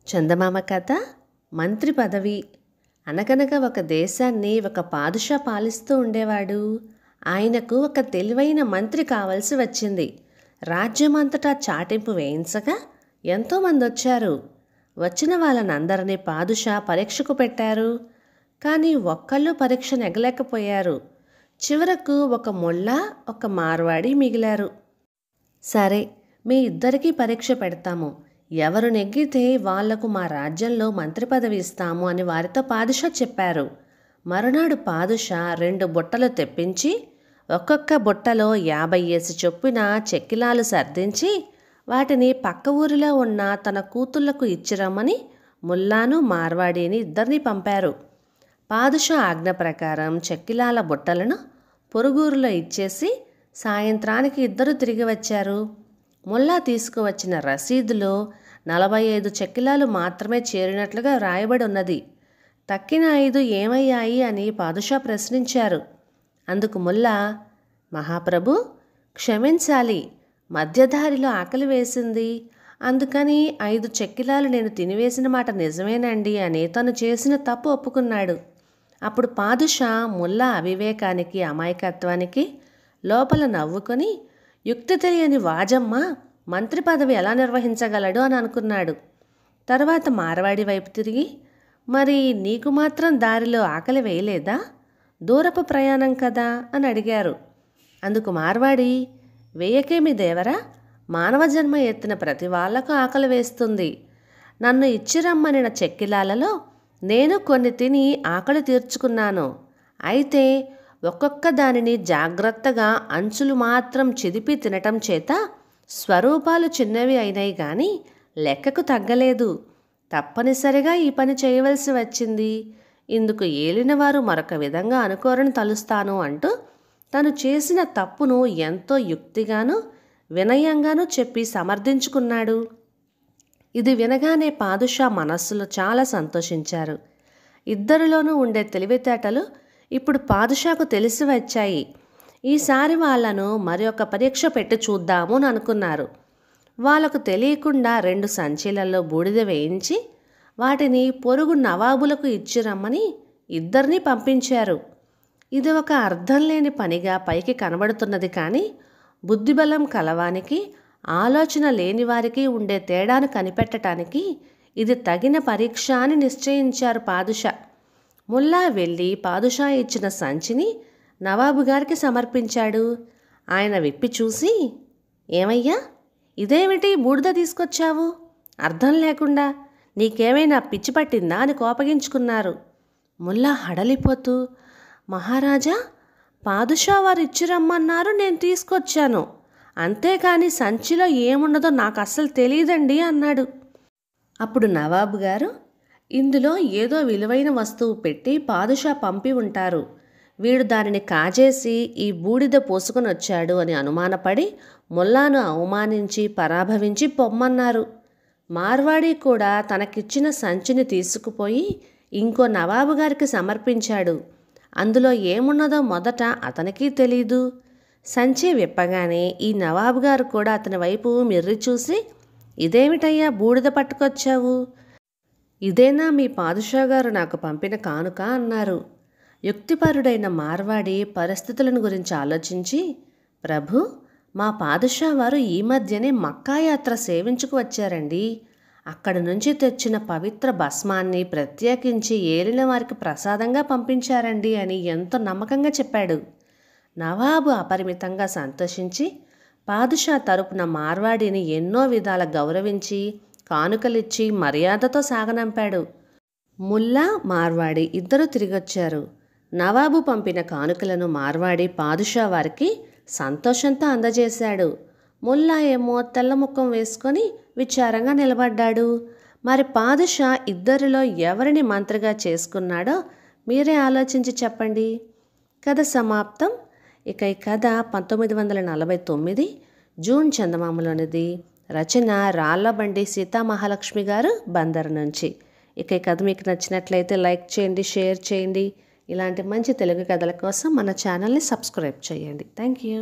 చందమామ కథ మంత్రి పదవి. అనగనగా ఒక దేశాన్ని ఒక పాదుషా పాలిస్తూ ఉండేవాడు. ఆయనకు ఒక తెలివైన మంత్రి కావలసి వచ్చింది. రాజ్యమంతటా చాటింపు వేయించగా ఎంతోమంది వచ్చారు. వచ్చిన వాళ్ళనందరినీ పాదుషా పరీక్షకు పెట్టారు. కానీ ఒక్కళ్ళు పరీక్ష నెగలేకపోయారు. చివరకు ఒక ముల్లా, ఒక మార్వాడి మిగిలారు. సరే, మీ ఇద్దరికీ పరీక్ష పెడతాము. ఎవరు నెగ్గితే వాళ్లకు మా రాజ్యంలో మంత్రి పదవి ఇస్తాము అని వారితో పాదుషా చెప్పారు. మరునాడు పాదుషా 2 బుట్టలు తెప్పించి ఒక్కొక్క బుట్టలో 50 చొప్పున చెక్కిలాలు సర్దించి వాటిని పక్క ఊరిలో ఉన్న తన కూతుళ్లకు ఇచ్చిరమ్మని ముల్లాను మార్వాడిని ఇద్దరిని పంపారు. పాదుషా ఆజ్ఞ ప్రకారం చెక్కిలాల బుట్టలను పొరుగురులో ఇచ్చేసి సాయంత్రానికి ఇద్దరు తిరిగి వచ్చారు. ముల్లా తీసుకువచ్చిన రసీదులో 45 చెక్కిలాలు మాత్రమే చేరినట్లుగా రాయబడి ఉన్నది. తక్కిన 5 ఏమయ్యాయి అని పాదుషా ప్రశ్నించారు. అందుకు ముల్లా, మహాప్రభు క్షమించాలి, మధ్యదారిలో ఆకలి వేసింది, అందుకని 5 చెక్కిలాలు నేను తినివేసిన మాట నిజమేనండి అని తను చేసిన తప్పు ఒప్పుకున్నాడు. అప్పుడు పాదుషా ముల్లా అవివేకానికి, అమాయకత్వానికి లోపల నవ్వుకొని, యుక్తి తెలియని వాజమ్మ మంత్రి పదవి ఎలా నిర్వహించగలడు అని అనుకున్నాడు. తర్వాత మార్వాడి వైపు తిరిగి, మరి నీకు మాత్రం దారిలో ఆకలి వేయలేదా? దూరపు ప్రయాణం కదా అని అడిగారు. అందుకు మార్వాడి, వేయకేమి దేవరా, మానవ జన్మ ఎత్తిన ప్రతి వాళ్లకు ఆకలి వేస్తుంది. నన్ను ఇచ్చిరమ్మనిన చెక్కిలాలలో నేను కొన్ని తిని ఆకలి తీర్చుకున్నాను. అయితే ఒక్కొక్క దానిని జాగ్రత్తగా అంచులు మాత్రం చిదిపి తినటం చేత స్వరూపాలు చిన్నవి అయినాయి కానీ లెక్కకు తగ్గలేదు. తప్పనిసరిగా ఈ పని చేయవలసి వచ్చింది. ఇందుకు ఏలినవారు మరొక విధంగా అనుకోరని తలుస్తాను అంటూ తను చేసిన తప్పును ఎంతో యుక్తిగాను వినయంగానూ చెప్పి సమర్థించుకున్నాడు. ఇది వినగానే పాదుషా మనస్సులో చాలా సంతోషించారు. ఇద్దరిలోనూ ఉండే తెలివితేటలు ఇప్పుడు పాదుషాకు తెలిసి వచ్చాయి. ఈసారి వాళ్లను మరి ఒక పరీక్ష పెట్టి చూద్దాము అని అనుకున్నారు. వాళ్లకు తెలియకుండా 2 సంచీలలో బూడిద వేయించి వాటిని పొరుగు నవాబులకు ఇచ్చిరమ్మని ఇద్దరినీ పంపించారు. ఇది ఒక అర్థం లేని పనిగా పైకి కనబడుతున్నది, కానీ బుద్ధిబలం కలవానికి, ఆలోచన లేనివారికి ఉండే తేడాను కనిపెట్టడానికి ఇది తగిన పరీక్ష అని నిశ్చయించారు పాదుషా. ముల్లా వెళ్ళి పాదుషా ఇచ్చిన సంచిని నవాబు గారికి సమర్పించాడు. ఆయన విప్పి చూసి, ఏమయ్యా, ఇదేమిటి బూడిద తీసుకొచ్చావు? అర్థం లేకుండా నీకేమైనా పిచ్చి పట్టిందా అని కోపగించుకున్నారు. ముల్లా హడలిపోతూ, మహారాజా, పాదుషా వారు ఇచ్చిరమ్మన్నారు, నేను తీసుకొచ్చాను, అంతేకాని సంచిలో ఏమున్నదో నాకు అస్సలు తెలియదండి అన్నాడు. అప్పుడు నవాబు గారు, ఇందులో ఏదో విలువైన వస్తువు పెట్టి పాదుషా పంపి ఉంటారు. వీడు దానిని కాజేసి ఈ బూడిద పోసుకొని వచ్చాడు అని అనుమానపడి ముల్లాను అవమానించి పరాభవించి పొమ్మన్నారు. మార్వాడి కూడా తనకిచ్చిన సంచిని తీసుకుపోయి ఇంకో నవాబు గారికి సమర్పించాడు. అందులో ఏమున్నదో మొదట అతనికి తెలీదు. సంచి విప్పగానే ఈ నవాబు గారు కూడా అతని వైపు మిర్రి చూసి, ఇదేమిటయ్యా బూడిద పట్టుకొచ్చావు? ఇదేనా మీ పాదుషా గారు నాకు పంపిన కానుక అన్నారు. యుక్తిపరుడైన మార్వాడి పరిస్థితులను గురించి ఆలోచించి, ప్రభు, మా పాదుషా వారు ఈ మధ్యనే మక్కా యాత్ర సేవించుకు వచ్చారండి. అక్కడి నుంచి తెచ్చిన పవిత్ర భస్మాన్ని ప్రత్యేకించి ఏలిన వారికి ప్రసాదంగా పంపించారండి అని ఎంతో నమ్మకంగా చెప్పాడు. నవాబు అపరిమితంగా సంతోషించి పాదుషా తరపున మార్వాడిని ఎన్నో విధాల గౌరవించి కానుకలిచ్చి మర్యాదతో సాగనంపాడు. ముల్లా, మార్వాడి ఇద్దరూ తిరిగొచ్చారు. నవాబు పంపిన కానుకలను మార్వాడి పాదుషా వారికి సంతోషంతో అందజేశాడు. ముల్లా ఏమో తెల్లముఖం వేసుకొని విచారంగా నిలబడ్డాడు. మరి పాదుషా ఇద్దరిలో ఎవరిని మంత్రిగా చేసుకున్నాడో మీరే ఆలోచించి చెప్పండి. కథ సమాప్తం. ఇక ఈ కథ 1949 జూన్ చందమామలోనిది. రచన రాళ్లబండి సీతామహాలక్ష్మి గారు, బందర్ నుంచి. ఇక ఈ కథ మీకు నచ్చినట్లయితే లైక్ చేయండి, షేర్ చేయండి. ఇలాంటి మంచి తెలుగు కథల కోసం మన ఛానల్ని సబ్స్క్రైబ్ చేయండి. Thank you.